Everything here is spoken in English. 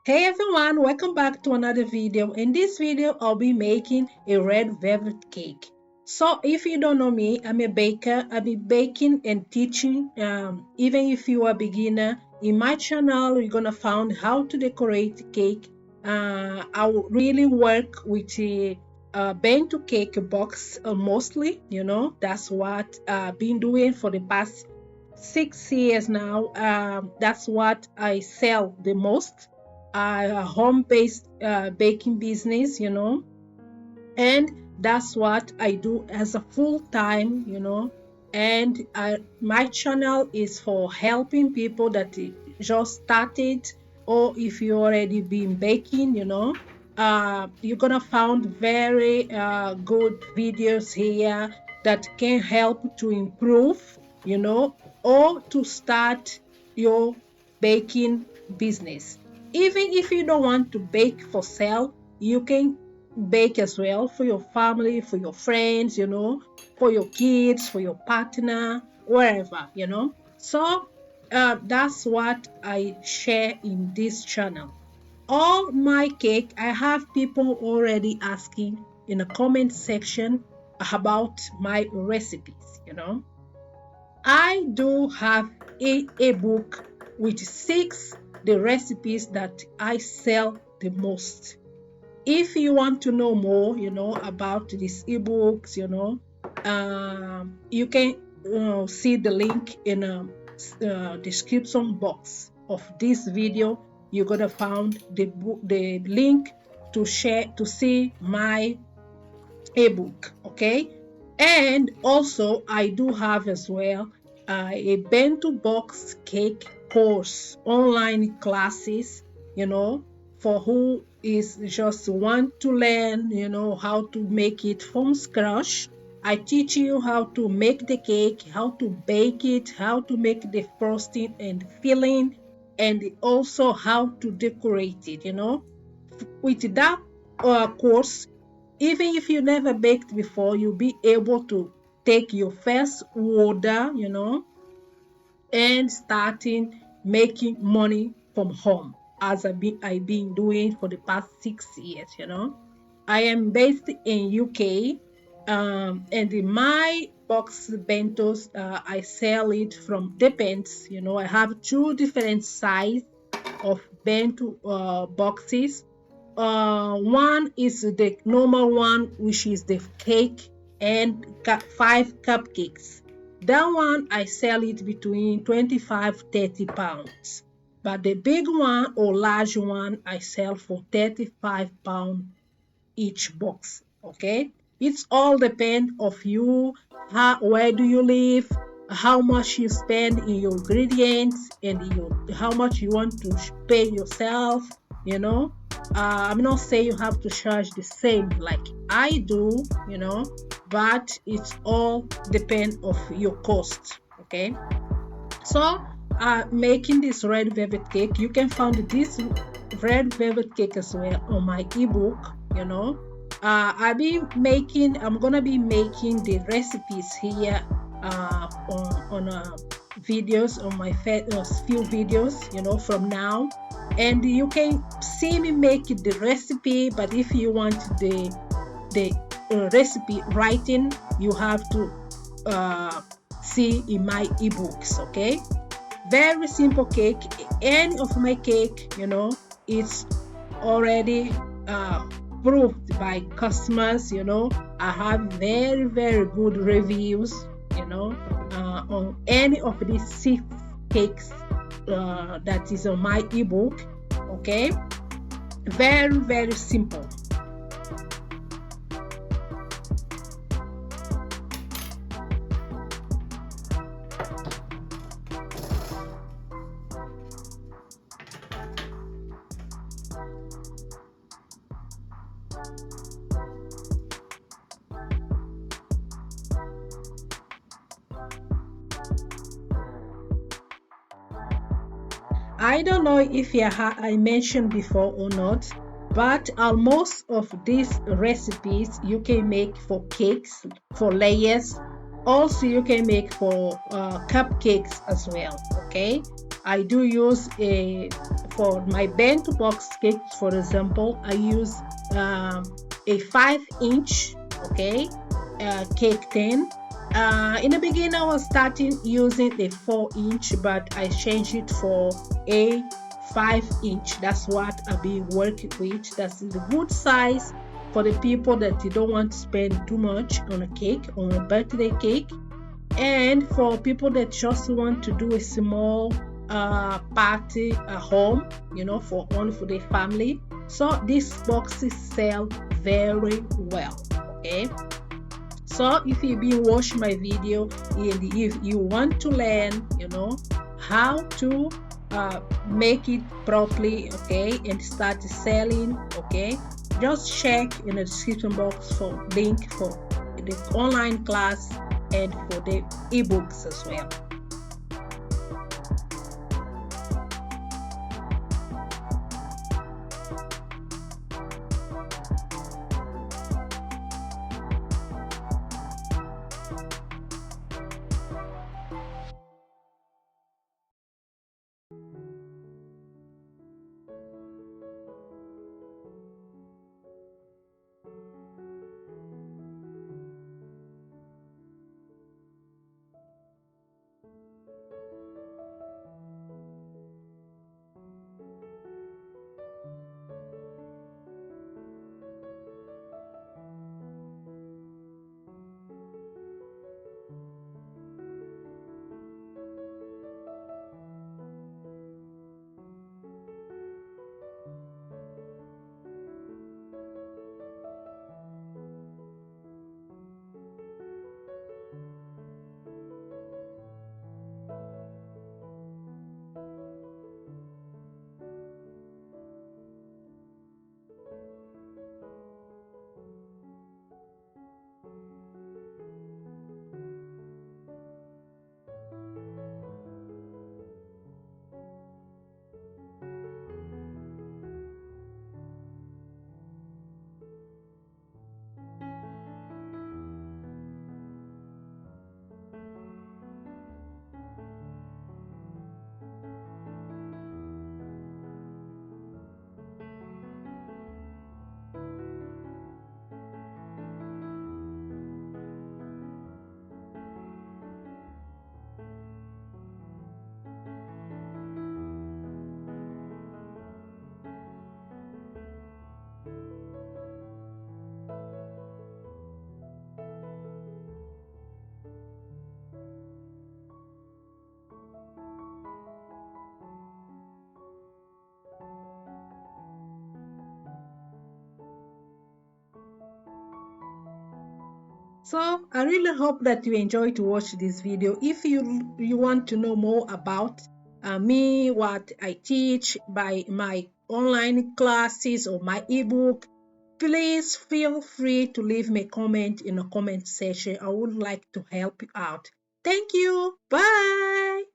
Hey everyone, welcome back to another video. In this video, I'll be making a red velvet cake. So if you don't know me, I'm a baker. I'll be baking and teaching. Even if you are a beginner, in my channel, you're gonna find how to decorate cake. I will really work with a bento cake box mostly. That's what I've been doing for the past 6 years now. That's what I sell the most, a home-based baking business, and that's what I do as a full-time, and my channel is for helping people that just started, or if you already been baking, you're gonna find very good videos here that can help to improve, or to start your baking business. Even if you don't want to bake for sale, you can bake as well for your family, for your friends, for your kids, for your partner, wherever, So that's what I share in this channel. All my cake, I have people already asking in the comment section about my recipes, I do have a book with 6 the recipes that I sell the most. If you want to know more, about these ebooks, you can see the link in the description box of this video. You're gonna find the link to see my ebook, okay? And also I do have as well a bento box cake course, online classes, for who is just want to learn, how to make it from scratch. I teach you how to make the cake, how to bake it, how to make the frosting and filling, and also how to decorate it, with that course. Even if you never baked before, you'll be able to take your first order, and starting making money from home, as I've been doing for the past 6 years, I am based in UK, and in my box bentos, I sell it from depends, I have 2 different size of bento boxes. One is the normal one, which is the cake and 5 cupcakes. That one I sell it between 25-30 pounds. But the big one or large one I sell for 35 pounds each box. Okay, it's all depend of you, where do you live, how much you spend in your ingredients, and how much you want to pay yourself, I'm not saying you have to charge the same like I do, but it's all depend of your cost. Okay, so making this red velvet cake, you can find this red velvet cake as well on my ebook. I'm gonna be making the recipes here on videos on my few videos, from now, and you can see me make the recipe. But if you want the recipe writing, you have to see in my ebooks. Okay, very simple cake. Any of my cake, it's already proved by customers. I have very, very good reviews, on any of these 6 cakes that is on my ebook. Okay, very, very simple. I don't know if I mentioned before or not, but most of these recipes you can make for cakes, for layers. Also, you can make for cupcakes as well. Okay, I do use for my bent box cakes, for example, I use a 5-inch, okay, cake tin. In the beginning, I was starting using a 4-inch, but I changed it for a 5-inch. That's what I'll be working with. That's the good size for the people that you don't want to spend too much on a cake, on a birthday cake, and for people that just want to do a small party at home, for only for the family. So these boxes sell very well. Okay. So if you've been watching my video and if you want to learn, how to make it properly, okay, and start selling, okay, just check in the description box for link for the online class and for the ebooks as well. So I really hope that you enjoy to watch this video. If you want to know more about me, what I teach by my online classes or my ebook, please feel free to leave me a comment in the comment section. I would like to help you out. Thank you. Bye.